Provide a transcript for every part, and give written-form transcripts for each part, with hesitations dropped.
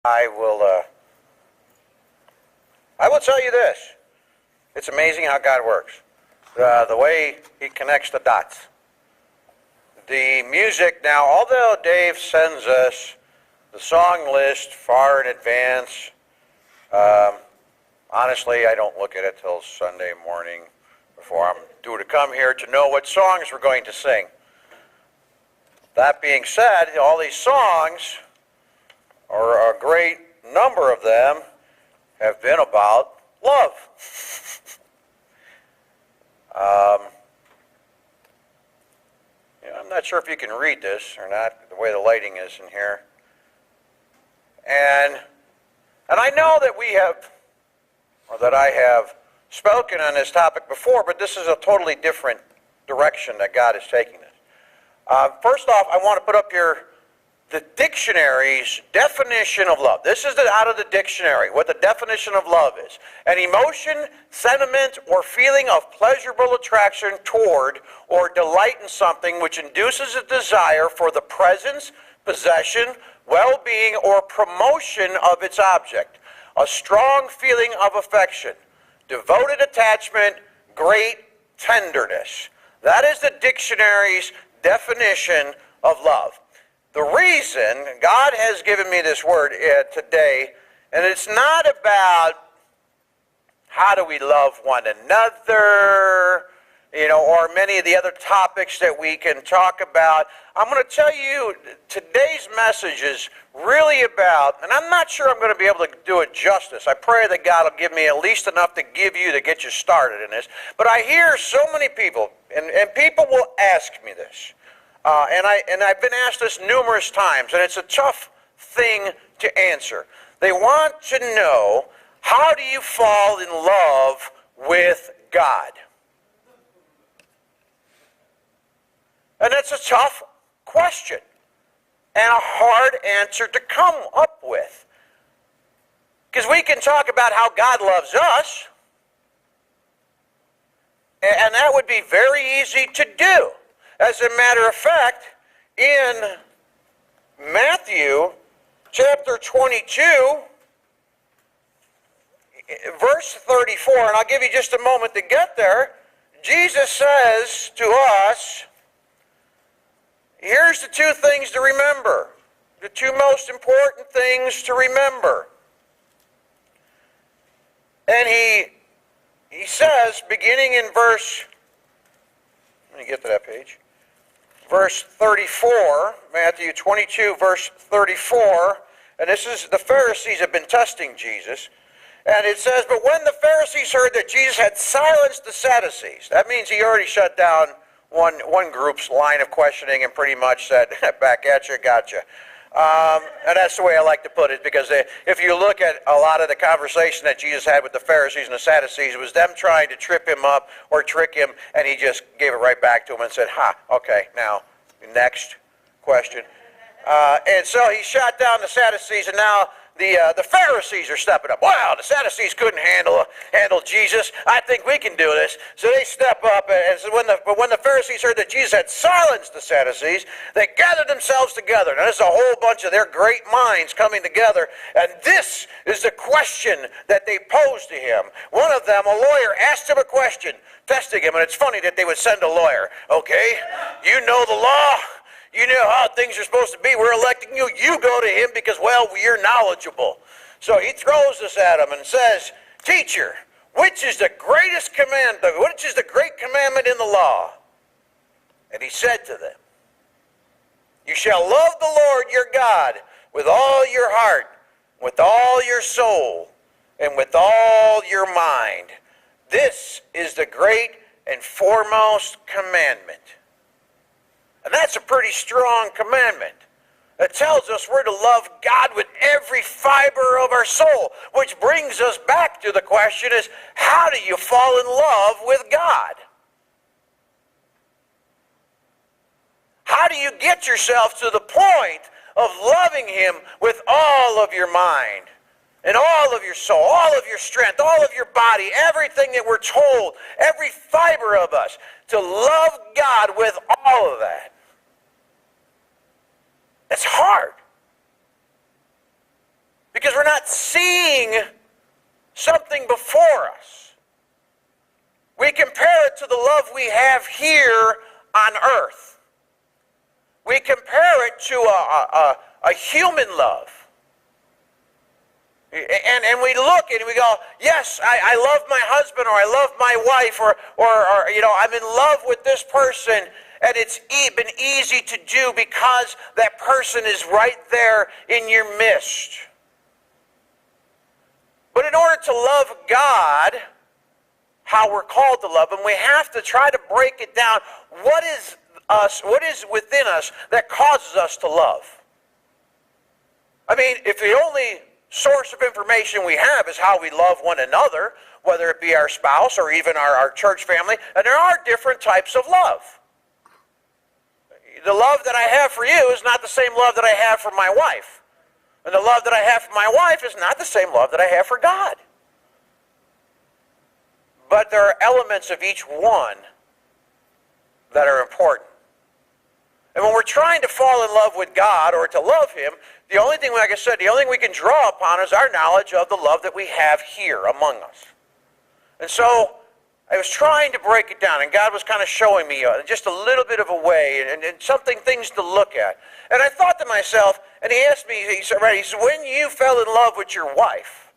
I will tell you this. It's amazing how God works. The way He connects the dots. The music now, although Dave sends us the song list far in advance, honestly, I don't look at it till Sunday morning before I'm due to come here to know what songs we're going to sing. That being said, all these songs, or a great number of them, have been about love. I'm not sure if you can read this or not, the way the lighting is in here. And I know that we have, or that I have spoken on this topic before, but this is a totally different direction that God is taking this. First off, I want to put up here the dictionary's definition of love. This is out of the dictionary, what the definition of love is. An emotion, sentiment, or feeling of pleasurable attraction toward or delight in something which induces a desire for the presence, possession, well-being, or promotion of its object. A strong feeling of affection, devoted attachment, great tenderness. That is the dictionary's definition of love. The reason God has given me this word today, and it's not about how do we love one another, or many of the other topics that we can talk about. I'm going to tell you, today's message is really about, and I'm not sure I'm going to be able to do it justice. I pray that God will give me at least enough to give you to get you started in this. But I hear so many people, and people will ask me this. And I've been asked this numerous times, and it's a tough thing to answer. They want to know, how do you fall in love with God? And that's a tough question and a hard answer to come up with. Because we can talk about how God loves us, and that would be very easy to do. As a matter of fact, in Matthew chapter 22, verse 34, and I'll give you just a moment to get there, Jesus says to us, here's the two things to remember, the two most important things to remember. And he says, beginning in verse, let me get to that page. Verse 34, Matthew 22, verse 34, and this is, the Pharisees have been testing Jesus, and it says, but when the Pharisees heard that Jesus had silenced the Sadducees, that means he already shut down one group's line of questioning and pretty much said, back at you, gotcha. And that's the way I like to put it, because if you look at a lot of the conversation that Jesus had with the Pharisees and the Sadducees, it was them trying to trip him up or trick him, and he just gave it right back to him and said, okay, now, next question. And so he shot down the Sadducees, and now the Pharisees are stepping up. Wow, the Sadducees couldn't handle Jesus. I think we can do this. So they step up, and so when the Pharisees heard that Jesus had silenced the Sadducees, they gathered themselves together. Now, there's a whole bunch of their great minds coming together, and this is the question that they posed to him. One of them, a lawyer, asked him a question, testing him, and it's funny that they would send a lawyer. Okay, you know the law. You know how things are supposed to be. We're electing you. You go to him because, well, you're knowledgeable. So he throws this at him and says, teacher, which is the greatest commandment? Which is the great commandment in the law? And he said to them, you shall love the Lord your God with all your heart, with all your soul, and with all your mind. This is the great and foremost commandment. And that's a pretty strong commandment. It tells us we're to love God with every fiber of our soul, which brings us back to the question is, how do you fall in love with God? How do you get yourself to the point of loving Him with all of your mind and all of your soul, all of your strength, all of your body, everything that we're told, every fiber of us, to love God with all of that? It's hard. not seeing something before us. We compare it to the love we have here on earth. We compare it to a human love. And we look and we go, yes, I love my husband, or I love my wife, or I'm in love with this person, and it's been easy to do because that person is right there in your midst. But in order to love God, how we're called to love Him, we have to try to break it down. What is within us that causes us to love? I mean, if the only source of information we have is how we love one another, whether it be our spouse or even our church family, and there are different types of love. The love that I have for you is not the same love that I have for my wife. And the love that I have for my wife is not the same love that I have for God. But there are elements of each one that are important. And when we're trying to fall in love with God or to love Him, the only thing, like I said, the only thing we can draw upon is our knowledge of the love that we have here among us. And so I was trying to break it down, and God was kind of showing me just a little bit of a way and things to look at. And I thought to myself, and He asked me, he said, when you fell in love with your wife,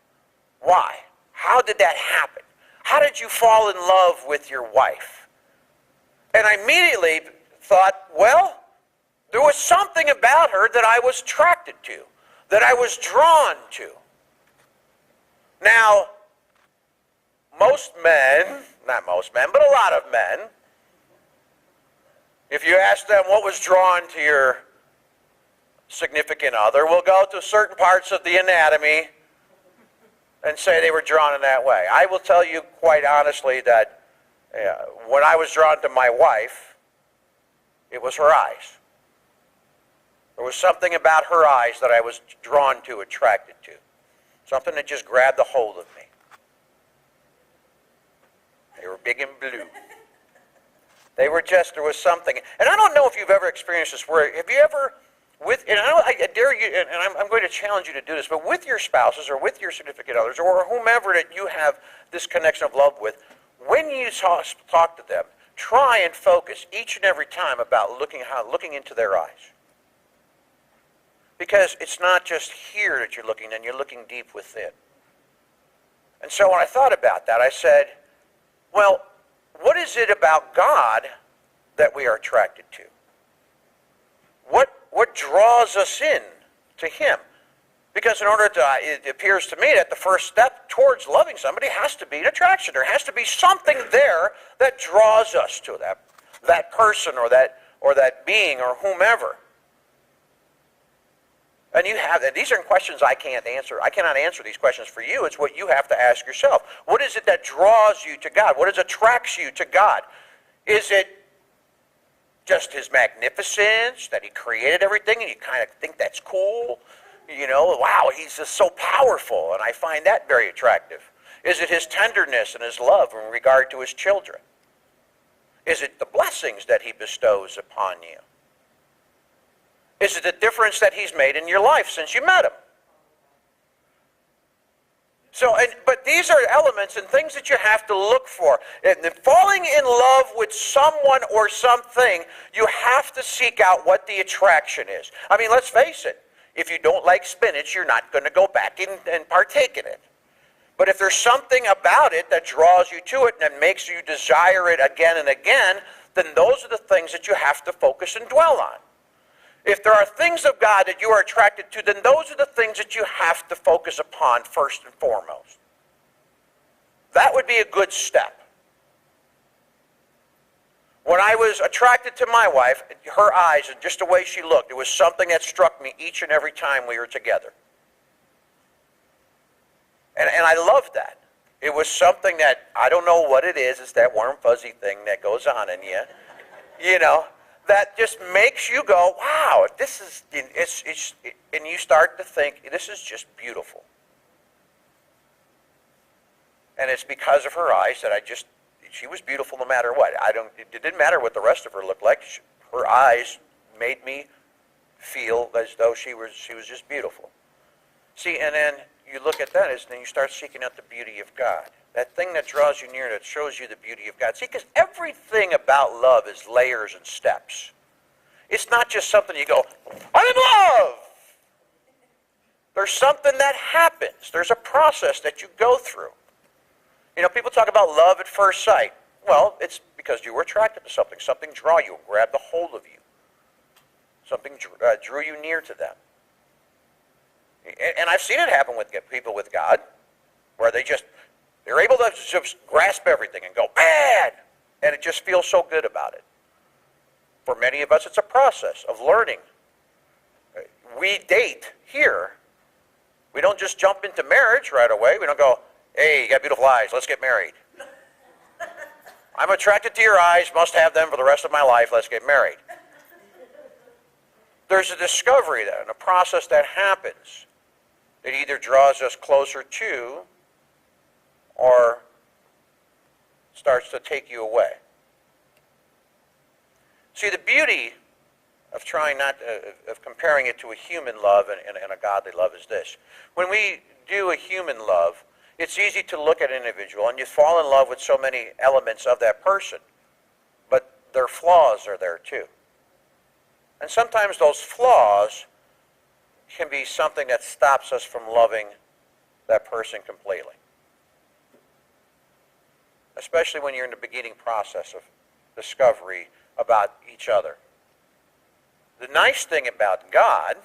why? How did that happen? How did you fall in love with your wife? And I immediately thought, well, there was something about her that I was attracted to, that I was drawn to. Now, most men, not most men, but a lot of men, if you ask them what was drawn to your significant other, will go to certain parts of the anatomy and say they were drawn in that way. I will tell you quite honestly that when I was drawn to my wife, it was her eyes. There was something about her eyes that I was drawn to, attracted to. Something that just grabbed a hold of me. They were big and blue. There was something. And I don't know if you've ever experienced this, where have you ever, I dare you, and I'm going to challenge you to do this, but with your spouses or with your significant others or whomever that you have this connection of love with, when you talk to them, try and focus each and every time about looking into their eyes. Because it's not just here that you're looking, and you're looking deep within. And so when I thought about that, I said, well, what is it about God that we are attracted to? What draws us in to Him? Because in order to, it appears to me that the first step towards loving somebody has to be an attraction. There has to be something there that draws us to that person or that being or whomever. And these are questions I can't answer. I cannot answer these questions for you. It's what you have to ask yourself. What is it that draws you to God? What attracts you to God? Is it just His magnificence, that He created everything and you kind of think that's cool? Wow, He's just so powerful, and I find that very attractive. Is it His tenderness and His love in regard to His children? Is it the blessings that He bestows upon you? Is it the difference that He's made in your life since you met Him? But these are elements and things that you have to look for. And falling in love with someone or something, you have to seek out what the attraction is. I mean, let's face it. If you don't like spinach, you're not going to go back and partake in it. But if there's something about it that draws you to it and makes you desire it again and again, then those are the things that you have to focus and dwell on. If there are things of God that you are attracted to, then those are the things that you have to focus upon first and foremost. That would be a good step. When I was attracted to my wife, her eyes and just the way she looked, it was something that struck me each and every time we were together. And I loved that. It was something that, I don't know what it is, it's that warm fuzzy thing that goes on in you, that just makes you go, wow, this is, and you start to think, this is just beautiful. And it's because of her eyes that she was beautiful no matter what. It didn't matter what the rest of her looked like. Her eyes made me feel as though she was just beautiful. See, and then you look at that is then you start seeking out the beauty of God. That thing that draws you near, that shows you the beauty of God. See, because everything about love is layers and steps. It's not just something you go, I'm in love. There's something that happens. There's a process that you go through. You know, people talk about love at first sight. Well, it's because you were attracted to something. Something drew you, grabbed a hold of you. Something drew you near to them. And I've seen it happen with people with God, where they're able to just grasp everything and go, bad! And it just feels so good about it. For many of us, it's a process of learning. We date here. We don't just jump into marriage right away. We don't go, hey, you got beautiful eyes, let's get married. I'm attracted to your eyes, must have them for the rest of my life, let's get married. There's a discovery there, and a process that happens. It either draws us closer to or starts to take you away. See, the beauty of trying of comparing it to a human love and a godly love is this. When we do a human love, it's easy to look at an individual and you fall in love with so many elements of that person, but their flaws are there too. And sometimes those flaws can be something that stops us from loving that person completely. Especially when you're in the beginning process of discovery about each other. The nice thing about God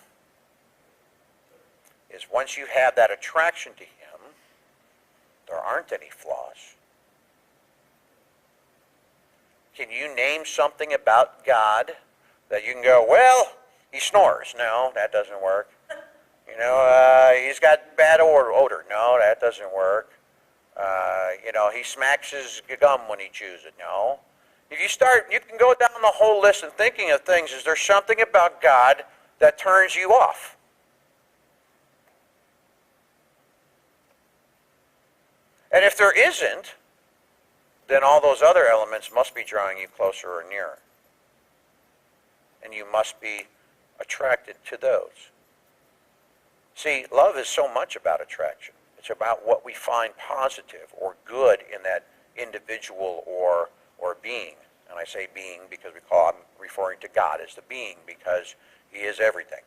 is once you have that attraction to Him, there aren't any flaws. Can you name something about God that you can go, well, he snores? No, that doesn't work. You know, he's got bad odor. No, that doesn't work. You know, he smacks his gum when he chews it. No. If you start, you can go down the whole list and thinking of things. Is there something about God that turns you off? And if there isn't, then all those other elements must be drawing you closer or nearer. And you must be attracted to those. See, love is so much about attraction. It's about what we find positive or good in that individual or being. And I say being because I'm referring to God as the being because He is everything.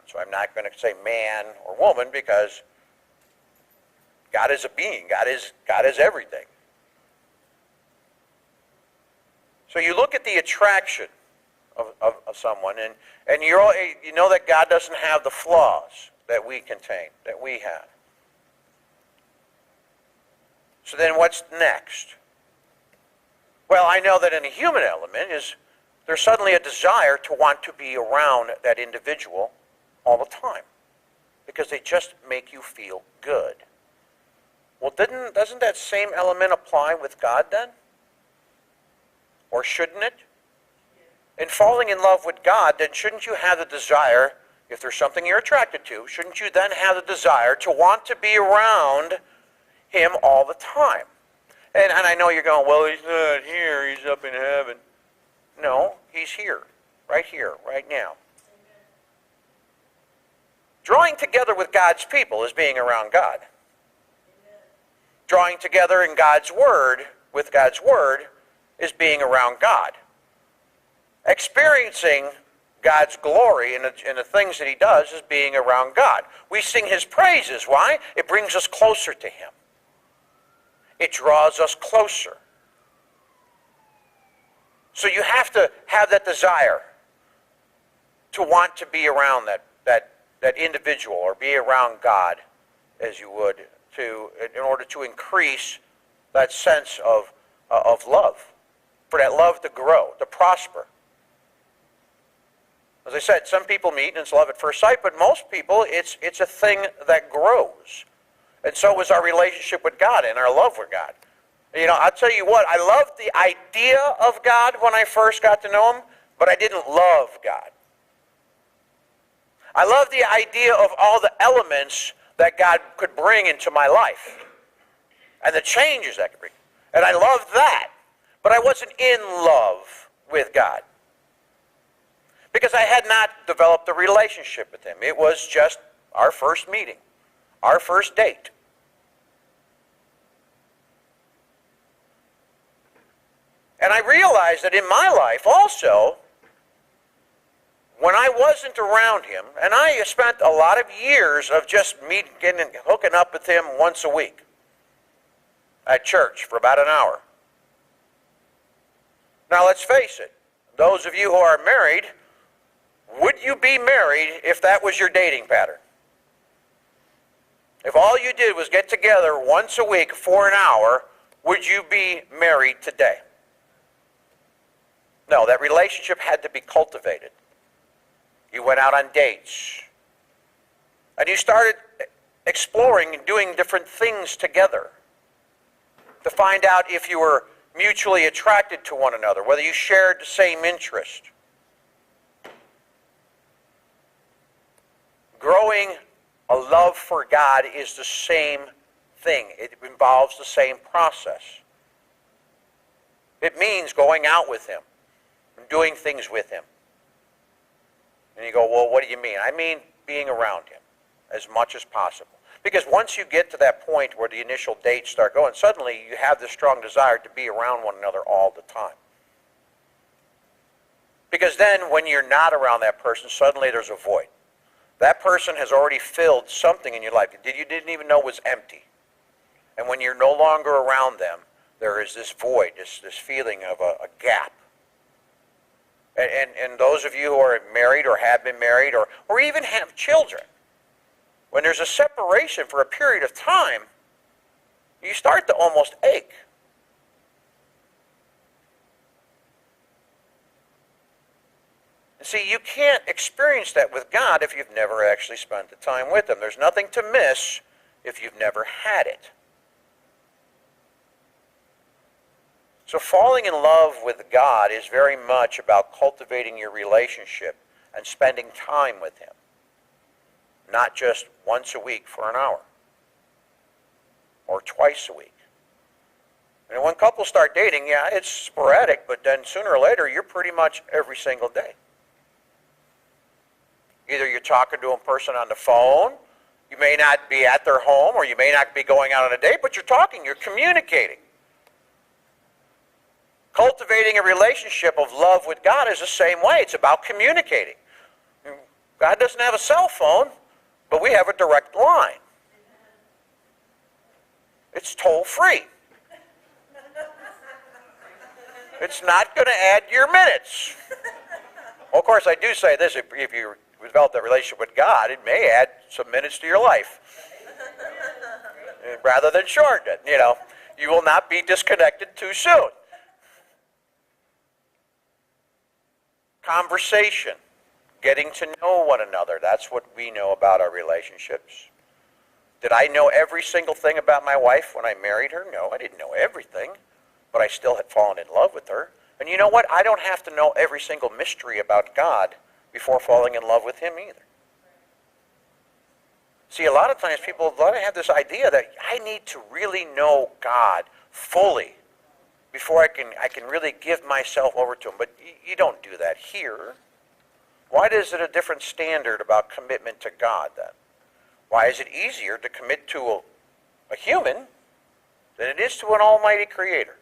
So I'm not going to say man or woman because God is a being. God is everything. So you look at the attraction of someone, and you know that God doesn't have the flaws that we contain, that we have. So then what's next? Well, I know that in a human element there's suddenly a desire to want to be around that individual all the time because they just make you feel good. Well, doesn't that same element apply with God then? Or shouldn't it? In falling in love with God, then shouldn't you have the desire, if there's something you're attracted to, shouldn't you then have the desire to want to be around Him all the time? And I know you're going, well, He's not here, He's up in heaven. No, He's here right now. Drawing together with God's people is being around God. Drawing together in God's Word, with God's Word, is being around God. Experiencing God's glory in the things that He does is being around God. We sing His praises. Why? It brings us closer to Him. It draws us closer. So you have to have that desire to want to be around that individual or be around God as you would in order to increase that sense of love, for that love to grow, to prosper. As I said, some people meet and it's love at first sight, but most people, it's a thing that grows. And so is our relationship with God and our love with God. You know, I'll tell you what, I loved the idea of God when I first got to know Him, but I didn't love God. I loved the idea of all the elements that God could bring into my life and the changes that could bring. And I loved that, but I wasn't in love with God because I had not developed a relationship with Him. It was just our first meeting, our first date. And I realized that in my life also, when I wasn't around him, and I spent a lot of years of just hooking up with him once a week at church for about an hour. Now let's face it, those of you who are married, would you be married if that was your dating pattern? If all you did was get together once a week for an hour, would you be married today? No, that relationship had to be cultivated. You went out on dates. And you started exploring and doing different things together to find out if you were mutually attracted to one another, whether you shared the same interest. Growing a love for God is the same thing. It involves the same process. It means going out with him and doing things with him. And you go, well, what do you mean? I mean being around him as much as possible. Because once you get to that point where the initial dates start going, suddenly you have this strong desire to be around one another all the time. Because then when you're not around that person, suddenly there's a void. That person has already filled something in your life that you didn't even know was empty. And when you're no longer around them, there is this void, this feeling of a gap. And those of you who are married or have been married or even have children, when there's a separation for a period of time, you start to almost ache. And see, you can't experience that with God if you've never actually spent the time with him. There's nothing to miss if you've never had it. So falling in love with God is very much about cultivating your relationship and spending time with him. Not just once a week for an hour. Or twice a week. And when couples start dating, yeah, it's sporadic, but then sooner or later, you're pretty much every single day. Either you're talking to a person on the phone, you may not be at their home, or you may not be going out on a date, but you're talking, you're communicating. Cultivating a relationship of love with God is the same way. It's about communicating. God doesn't have a cell phone, but we have a direct line. It's toll-free. It's not going to add your minutes. Well, of course, I do say this, if you develop that relationship with God, it may add some minutes to your life. Rather than shorten it, you will not be disconnected too soon. Conversation, getting to know one another. That's what we know about our relationships. Did I know every single thing about my wife when I married her? No, I didn't know everything, but I still had fallen in love with her. And you know what? I don't have to know every single mystery about God before falling in love with him either. See, a lot of times people have this idea that I need to really know God fully before I can really give myself over to him. But you don't do that here. Why is it a different standard about commitment to God then? Why is it easier to commit to a human than it is to an almighty creator?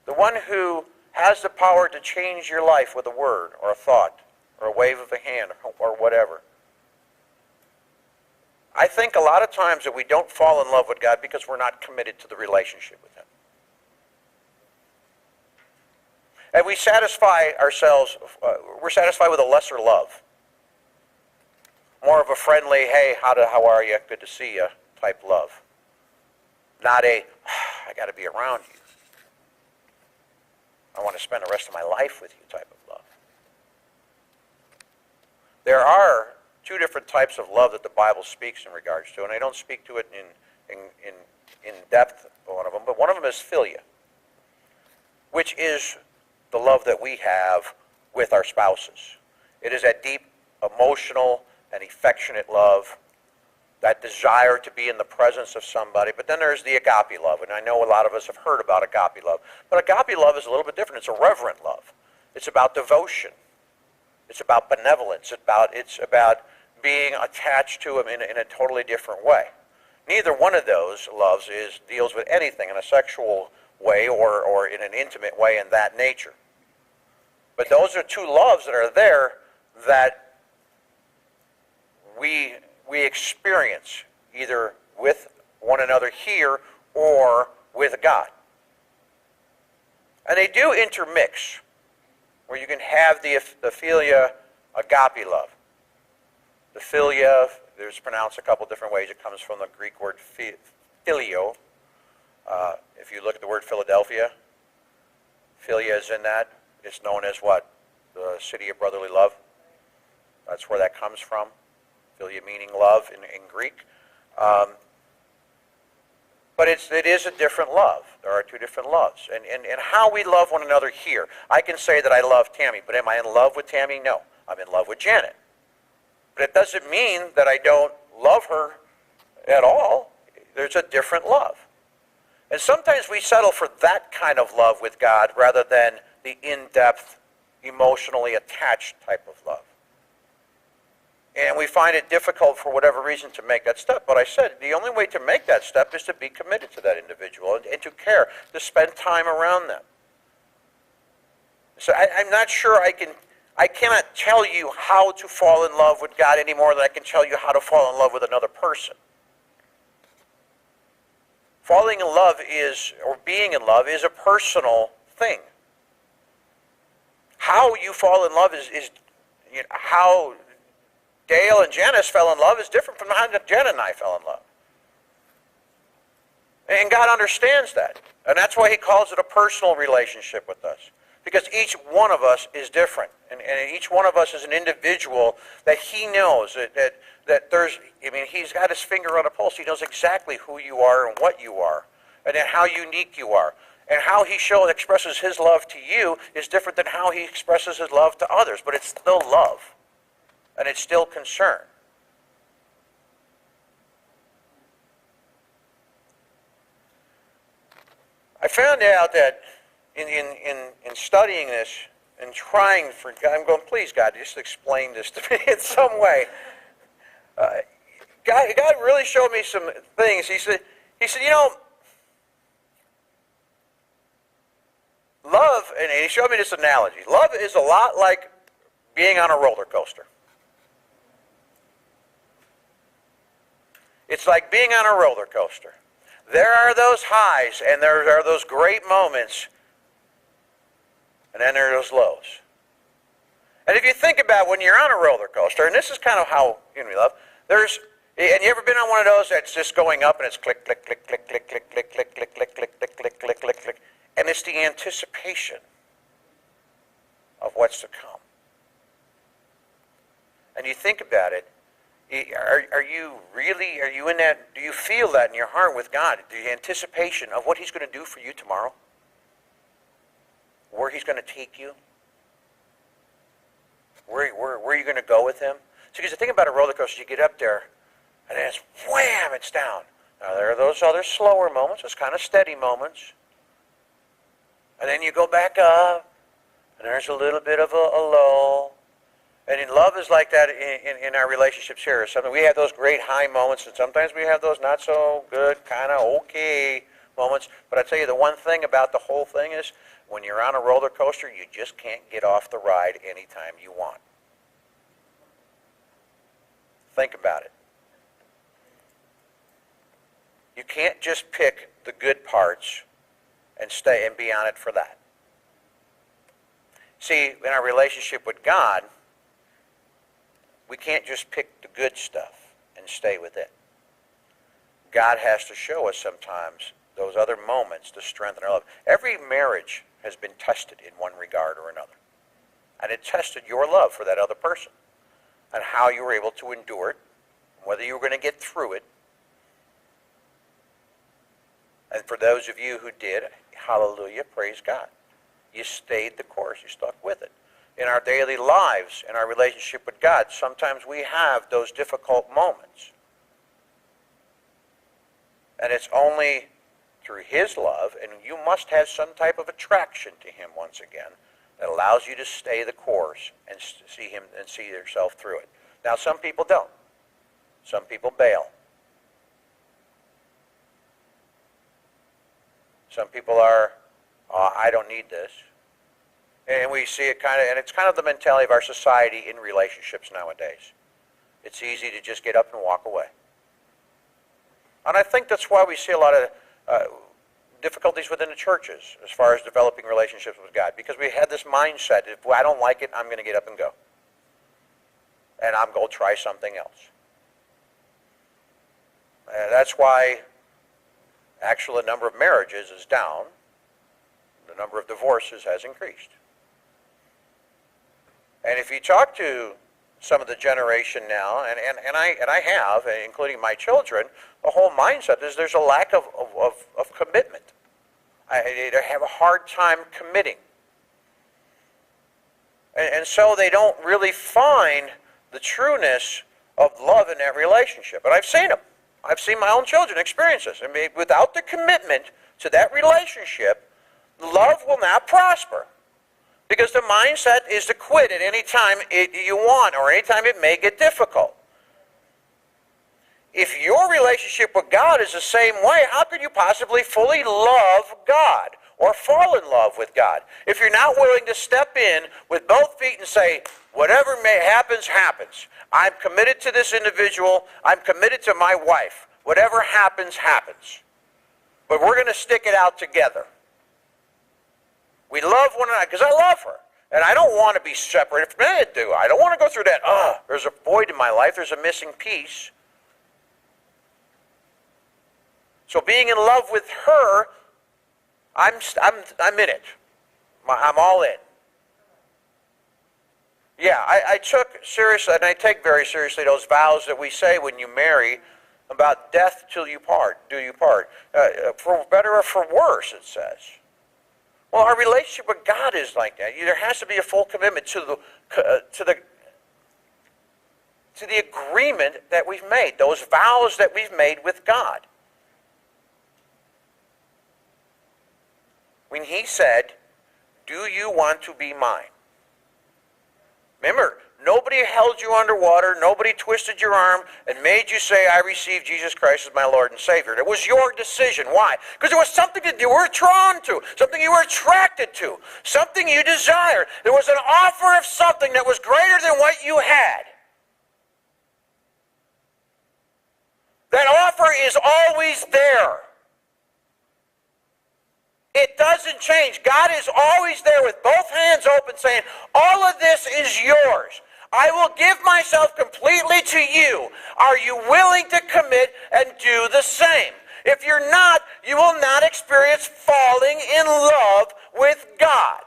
The one who has the power to change your life with a word or a thought or a wave of a hand or whatever. I think a lot of times that we don't fall in love with God because we're not committed to the relationship with him. And we satisfy ourselves, we're satisfied with a lesser love. More of a friendly, hey, how are you, good to see you type love. Not a, I got to be around you. I want to spend the rest of my life with you type of love. There are two different types of love that the Bible speaks in regards to, and I don't speak to it in depth, one of them, but one of them is philia, which is the love that we have with our spouses. It is that deep, emotional, and affectionate love, that desire to be in the presence of somebody. But then there's the agape love, and I know a lot of us have heard about agape love. But agape love is a little bit different. It's a reverent love. It's about devotion. It's about benevolence. It's about being attached to him in a totally different way. Neither one of those loves deals with anything in a sexual way or in an intimate way in that nature. But those are two loves that are there that we experience either with one another here or with God. And they do intermix, where you can have the philia agape love. The philia, there's pronounced a couple different ways. It comes from the Greek word phileo. If you look at the word Philadelphia, philia is in that. It's known as what? The city of brotherly love. That's where that comes from. Philia meaning love in Greek. But it is a different love. There are two different loves. And how we love one another here. I can say that I love Tammy, but am I in love with Tammy? No. I'm in love with Janet. But it doesn't mean that I don't love her at all. There's a different love. And sometimes we settle for that kind of love with God rather than the in-depth, emotionally attached type of love. And we find it difficult for whatever reason to make that step. But I said the only way to make that step is to be committed to that individual and to care, to spend time around them. So I'm not sure I cannot tell you how to fall in love with God any more than I can tell you how to fall in love with another person. Falling in love or being in love is a personal thing. How you fall in love is how Dale and Janice fell in love is different from how Jen and I fell in love. And God understands that. And that's why he calls it a personal relationship with us. Because each one of us is different. And each one of us is an individual that he knows that there's, he's got his finger on a pulse. He knows exactly who you are and what you are. And then how unique you are. And how he expresses his love to you is different than how he expresses his love to others. But it's still love. And it's still concern. I found out that in studying this and trying for God, I'm going, please God, just explain this to me in some way. God really showed me some things. He said, love, and he showed me this analogy. Love is a lot like being on a roller coaster. It's like being on a roller coaster. There are those highs, and there are those great moments, and then there are those lows. And if you think about when you're on a roller coaster, and this is kind of how we love, and you ever been on one of those that's just going up, and it's click, click, click, click, click, click, click, click, click, click, click, click, click, click, click, click, and it's the anticipation of what's to come. And you think about it, are you in that, do you feel that in your heart with God, the anticipation of what he's going to do for you tomorrow? Where he's going to take you? Where are you going to go with him? So because the thing about a roller coaster, you get up there, and then it's wham, it's down. Now there are those other slower moments, those kind of steady moments. And then you go back up, and there's a little bit of a lull. And in love is like that in our relationships here. Sometimes we have those great high moments, and sometimes we have those not so good, kind of okay moments. But I tell you, the one thing about the whole thing is, when you're on a roller coaster, you just can't get off the ride anytime you want. Think about it. You can't just pick the good parts and stay and be on it for that. See, in our relationship with God, we can't just pick the good stuff and stay with it. God has to show us sometimes those other moments to strengthen our love. Every marriage has been tested in one regard or another. And it tested your love for that other person and how you were able to endure it, whether you were going to get through it. And for those of you who did, hallelujah, praise God. You stayed the course. You stuck with it. In our daily lives, in our relationship with God, sometimes we have those difficult moments. And it's only through his love, and you must have some type of attraction to him once again, that allows you to stay the course and see him and see yourself through it. Now, some people don't. Some people bail. Some people are, I don't need this. And we see it and it's kind of the mentality of our society in relationships nowadays. It's easy to just get up and walk away. And I think that's why we see a lot of difficulties within the churches as far as developing relationships with God. Because we had this mindset, if I don't like it, I'm going to get up and go. And I'm going to try something else. And that's why actually the number of marriages is down. The number of divorces has increased. And if you talk to some of the generation now, and I have, including my children, the whole mindset is there's a lack of commitment. They have a hard time committing. And so they don't really find the trueness of love in that relationship. And I've seen them. I've seen my own children experience this. I mean, without the commitment to that relationship, love will not prosper. Because the mindset is to quit at any time you want or any time it may get difficult. If your relationship with God is the same way, how could you possibly fully love God or fall in love with God? If you're not willing to step in with both feet and say, whatever happens, happens. I'm committed to this individual. I'm committed to my wife. Whatever happens, happens. But we're going to stick it out together. We love one another because I love her. And I don't want to be separated from any do. I don't want to go through that, there's a void in my life. There's a missing piece. So being in love with her, I'm in it. I'm all in. Yeah, I took seriously, and I take very seriously those vows that we say when you marry about death till you part, do you part. For better or for worse, it says. Well, our relationship with God is like that. There has to be a full commitment to the agreement that we've made, those vows that we've made with God. When he said, do you want to be mine? Remember, nobody held you underwater, nobody twisted your arm and made you say, I receive Jesus Christ as my Lord and Savior. It was your decision. Why? Because it was something that you were drawn to, something you were attracted to, something you desired. There was an offer of something that was greater than what you had. That offer is always there. It doesn't change. God is always there with both hands open saying, all of this is yours. I will give myself completely to you. Are you willing to commit and do the same? If you're not, you will not experience falling in love with God.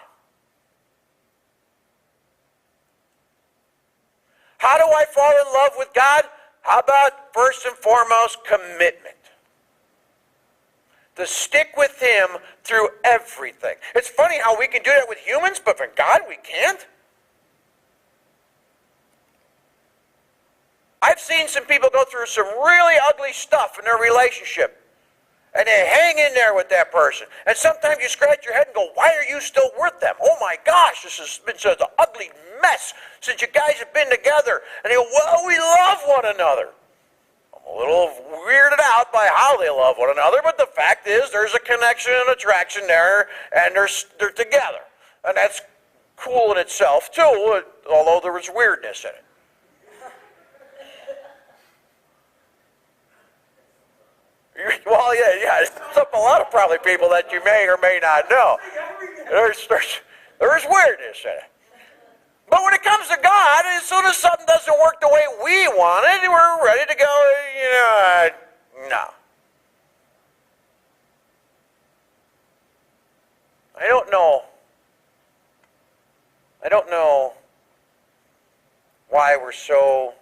How do I fall in love with God? How about, first and foremost, commitment? To stick with him through everything. It's funny how we can do that with humans, but for God we can't. I've seen some people go through some really ugly stuff in their relationship, and they hang in there with that person. And sometimes you scratch your head and go, why are you still with them? Oh my gosh, this has been such an ugly mess since you guys have been together. And they go, well, we love one another. A little weirded out by how they love one another, but the fact is there's a connection and attraction there, and they're together. And that's cool in itself, too, although there was weirdness in it. Well, yeah, it's up a lot of probably people that you may or may not know. There's weirdness in it. But when it comes to God, as soon as something doesn't work the way we want it, we're ready to go, no. I don't know why we're so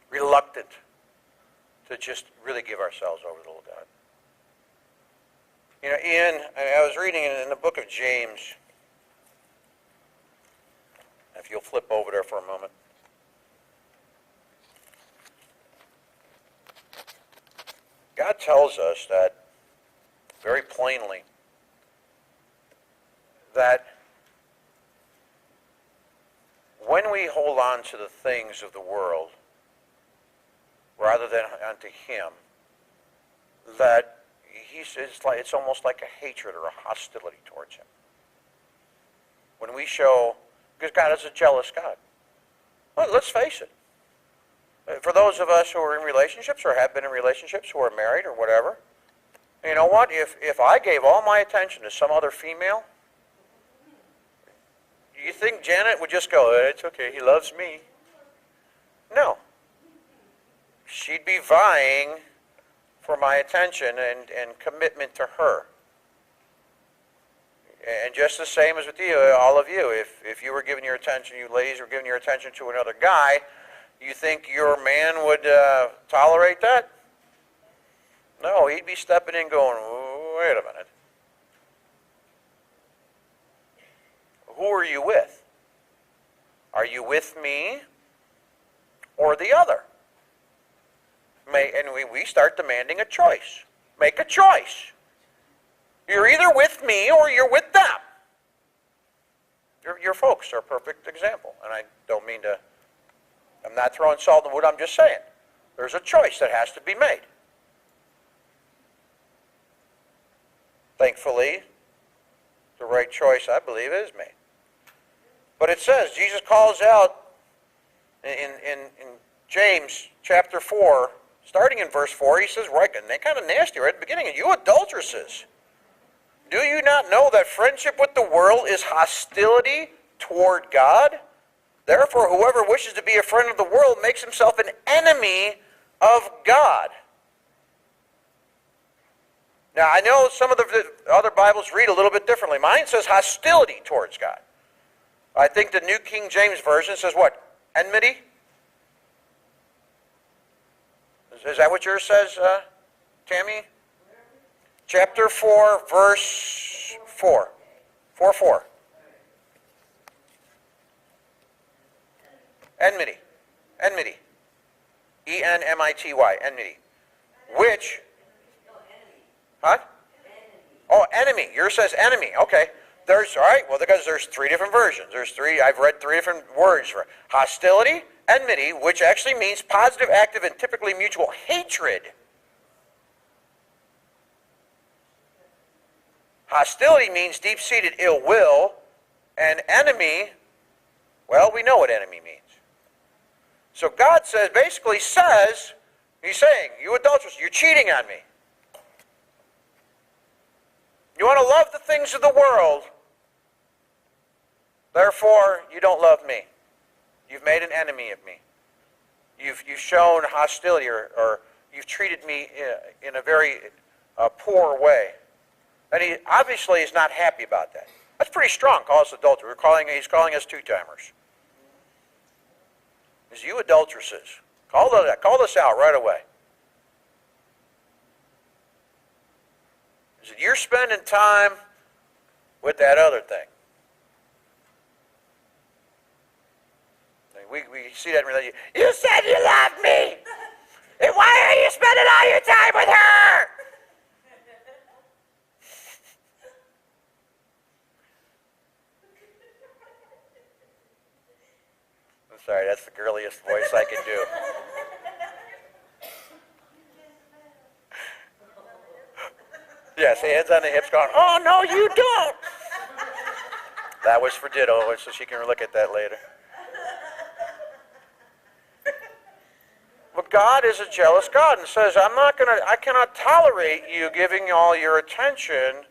reluctant to just really give ourselves over to the God. You know, I was reading in the book of James, if you'll flip over there for a moment. God tells us that very plainly that when we hold on to the things of the world rather than unto Him, that it's almost like a hatred or a hostility towards Him. When we show, because God is a jealous God. Well, let's face it. For those of us who are in relationships or have been in relationships, who are married or whatever, you know what? If I gave all my attention to some other female, you think Janet would just go, it's okay, he loves me? No. She'd be vying for my attention and commitment to her. And just the same as with you, all of you, if you were giving your attention, you ladies were giving your attention to another guy, you think your man would tolerate that? No, he'd be stepping in going, wait a minute. Who are you with? Are you with me or the other? And we start demanding a choice. Make a choice. You're either with me or you're with them. Your folks are a perfect example. And I don't mean to, I'm not throwing salt in the wood, I'm just saying. There's a choice that has to be made. Thankfully, the right choice, I believe, is made. But it says, Jesus calls out in James chapter 4, starting in verse 4, he says, right, and they're kind of nasty right at the beginning, you adulteresses, do you not know that friendship with the world is hostility toward God? Therefore, whoever wishes to be a friend of the world makes himself an enemy of God. Now, I know some of the other Bibles read a little bit differently. Mine says hostility towards God. I think the New King James Version says what? Enmity? Is that what yours says, Tammy? Chapter 4, verse 4. 4:4. Enmity. Enmity. E-N-M-I-T-Y. Enmity. Which? Huh? Oh, enemy. Yours says enemy. Okay. All right, well, because there's three different versions. I've read three different words for hostility, enmity, which actually means positive, active, and typically mutual hatred. Hostility means deep-seated ill will, and enemy, well, we know what enemy means. So God basically says, he's saying, you adulterers, you're cheating on me. You want to love the things of the world, therefore you don't love me. You've made an enemy of me. You've shown hostility or you've treated me in a very poor way. And he obviously is not happy about that. That's pretty strong, call us adulterers. He's calling us two-timers. Is you adulteresses. Call this out right away. Is it you're spending time with that other thing? We see that in religion. You said you loved me! And why are you spending all your time with her? I'm sorry, that's the girliest voice I can do. Yes, hands on the hips going, oh, no, you don't. That was for Ditto, so she can look at that later. But God is a jealous God and says, I cannot tolerate you giving all your attention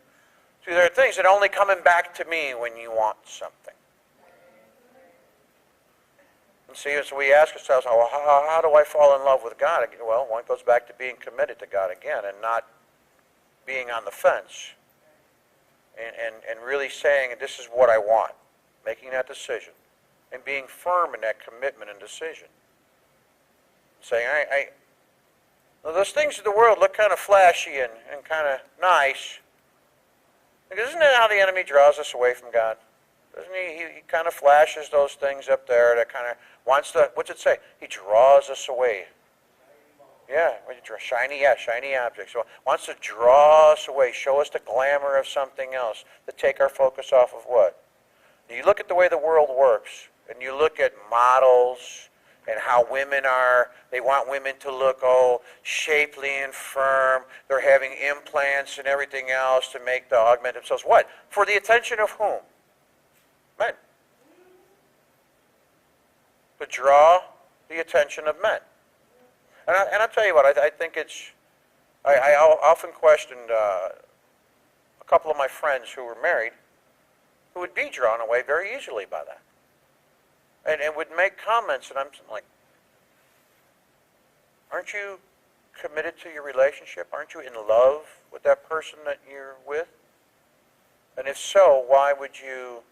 to their things and only coming back to me when you want something. And see, so we ask ourselves, well, how do I fall in love with God? Well, one goes back to being committed to God again and not being on the fence and really saying, this is what I want, making that decision, and being firm in that commitment and decision. Saying, well, those things of the world look kind of flashy and kind of nice. Because isn't that how the enemy draws us away from God? Doesn't he? He kind of flashes those things up there that kind of wants to, what's it say? He draws us away. Yeah, shiny objects. So wants to draw us away, show us the glamour of something else, to take our focus off of what? You look at the way the world works. and you look at models and how women are, they want women to look, shapely and firm. They're having implants and everything else to make the augment themselves. What? For the attention of whom? Men. To draw the attention of men. And I'll tell you what, I think it's, I often questioned a couple of my friends who were married who would be drawn away very easily by that. And would make comments, and I'm like, aren't you committed to your relationship? Aren't you in love with that person that you're with? And if so, why would you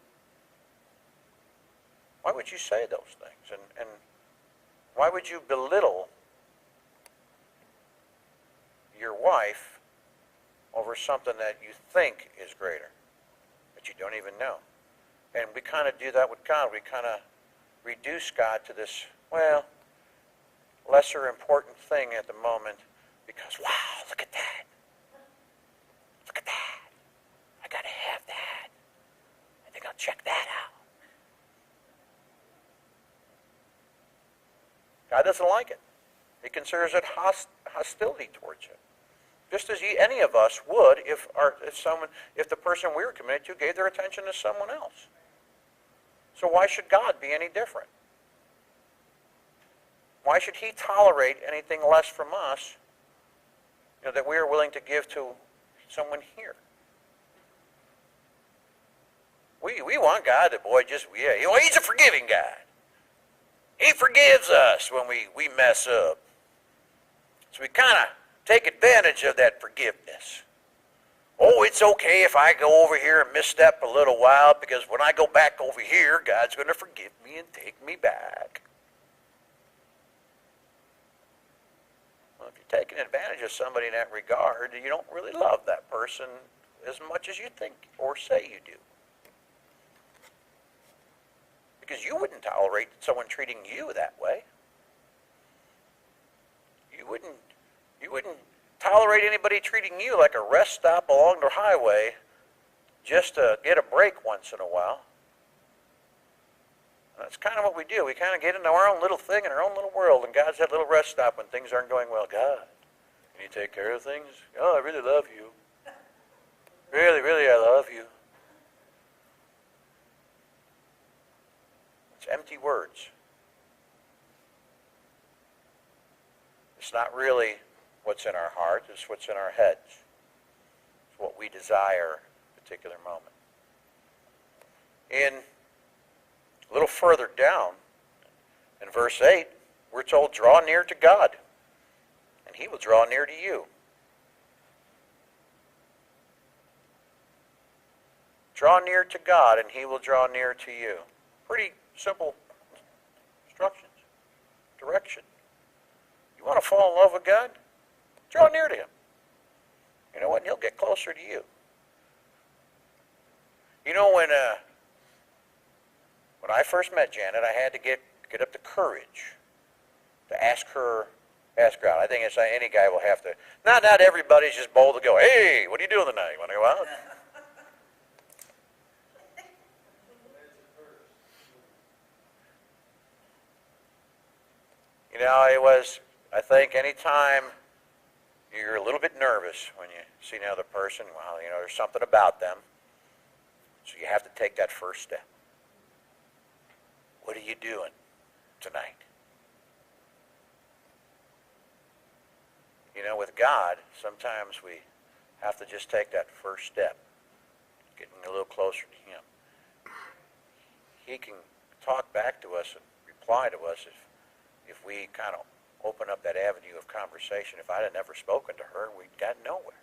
say those things? And why would you belittle your wife over something that you think is greater, that you don't even know? And we kind of do that with God. We kind of reduce God to this, lesser important thing at the moment because, wow, look at that. Look at that. I got to have that. I think I'll check that out. God doesn't like it. He considers it hostility towards it. Just as any of us would if the person we were committed to gave their attention to someone else. So why should God be any different? Why should he tolerate anything less from us, that we are willing to give to someone here? We want God to, he's a forgiving God. He forgives us when we mess up. So we kind of take advantage of that forgiveness. Oh, it's okay if I go over here and misstep a little while because when I go back over here, God's going to forgive me and take me back. Well, if you're taking advantage of somebody in that regard, you don't really love that person as much as you think or say you do. Because you wouldn't tolerate someone treating you that way. You wouldn't tolerate anybody treating you like a rest stop along the highway just to get a break once in a while. And that's kind of what we do. We kind of get into our own little thing in our own little world, and God's that little rest stop when things aren't going well. God, can you take care of things? Oh, I really love you. Really, really, I love you. It's empty words. It's not really what's in our heart, it's what's in our heads. It's what we desire at a particular moment. A little further down, in verse 8, we're told, draw near to God, and he will draw near to you. Draw near to God, and he will draw near to you. Pretty simple instructions, direction. You want to fall in love with God? Draw near to him. You know what? And he'll get closer to you. You know, when I first met Janet, I had to get up the courage to ask her out. I think it's any guy will have to. Not everybody's just bold to go, hey, what are you doing tonight? You want to go out? I think any time you're a little bit nervous when you see another person, well, there's something about them. So you have to take that first step. What are you doing tonight? With God, sometimes we have to just take that first step, getting a little closer to him. He can talk back to us and reply to us if we kind of open up that avenue of conversation. If I had never spoken to her, we'd gotten nowhere.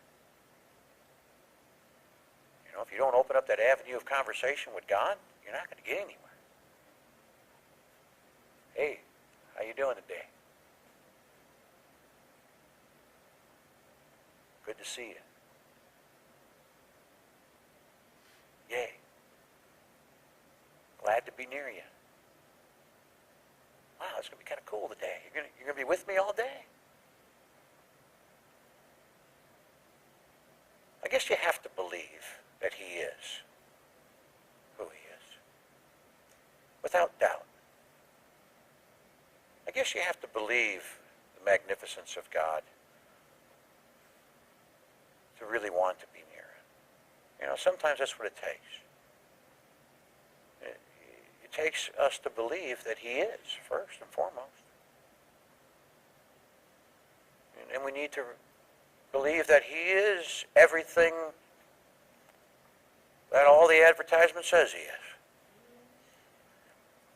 If you don't open up that avenue of conversation with God, you're not going to get anywhere. Hey, how you doing today? Good to see you. Yay. Glad to be near you. Wow, it's going to be kind of cool today. You're going to be with me all day? I guess you have to believe that he is who he is. Without doubt. guess you have to believe the magnificence of God to really want to be near Him. Sometimes that's what it takes. It takes us to believe that He is, first and foremost. And we need to believe that He is everything that all the advertisement says He is.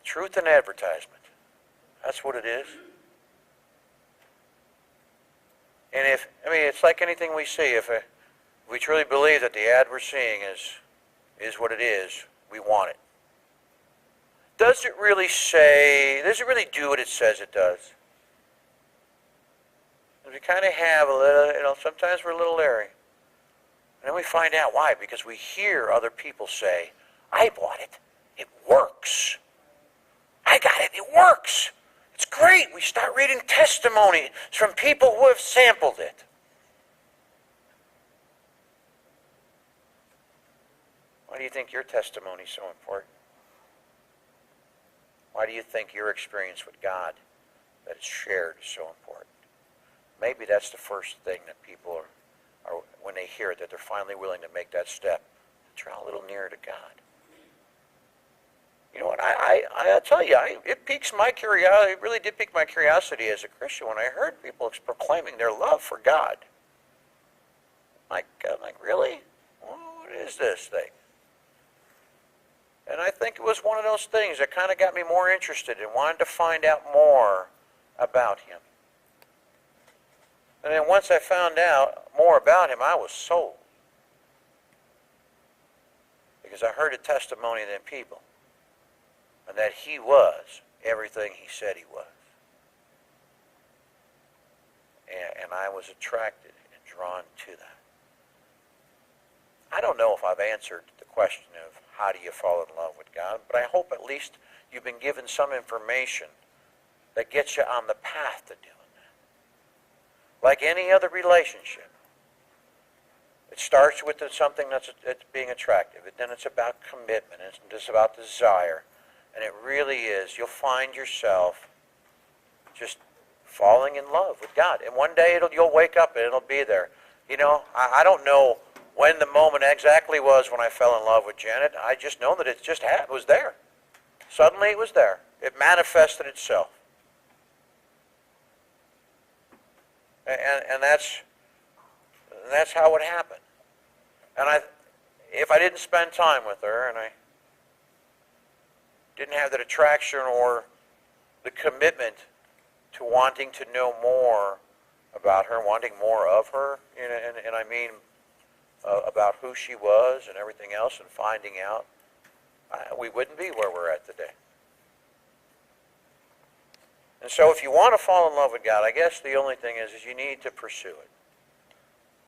Truth in advertisement. That's what it is. And it's like anything we see. If we truly believe that the ad we're seeing is what it is, we want it. Does it really do what it says it does? We kind of have a little, sometimes we're a little leery. And then we find out why, because we hear other people say, I bought it. It works. I got it. It works. It's great. We start reading testimonies from people who have sampled it. Why do you think your testimony is so important? Why do you think your experience with God that is shared is so important? Maybe that's the first thing that people are when they hear it, that they're finally willing to make that step, to draw a little nearer to God. You know what, I'll tell you, it piques my curiosity. It really did pique my curiosity as a Christian when I heard people proclaiming their love for God. I'm like, really? What is this thing? And I think it was one of those things that kind of got me more interested and wanted to find out more about Him. And then once I found out more about Him, I was sold. Because I heard a testimony of them people. And that He was everything He said He was. And I was attracted and drawn to that. I don't know if I've answered the question of how do you fall in love with God, but I hope at least you've been given some information that gets you on the path to doing that. Like any other relationship, it starts with something that's being attractive, and then it's about commitment, and it's about desire. And it really is. You'll find yourself just falling in love with God. And one day you'll wake up and it'll be there. I don't know when the moment exactly was when I fell in love with Janet. I just know that it was there. Suddenly it was there. It manifested itself. And that's how it happened. And if I didn't spend time with her and I didn't have that attraction or the commitment to wanting to know more about her, wanting more of her, and I mean about who she was and everything else and finding out, we wouldn't be where we're at today. And so if you want to fall in love with God, I guess the only thing is you need to pursue it.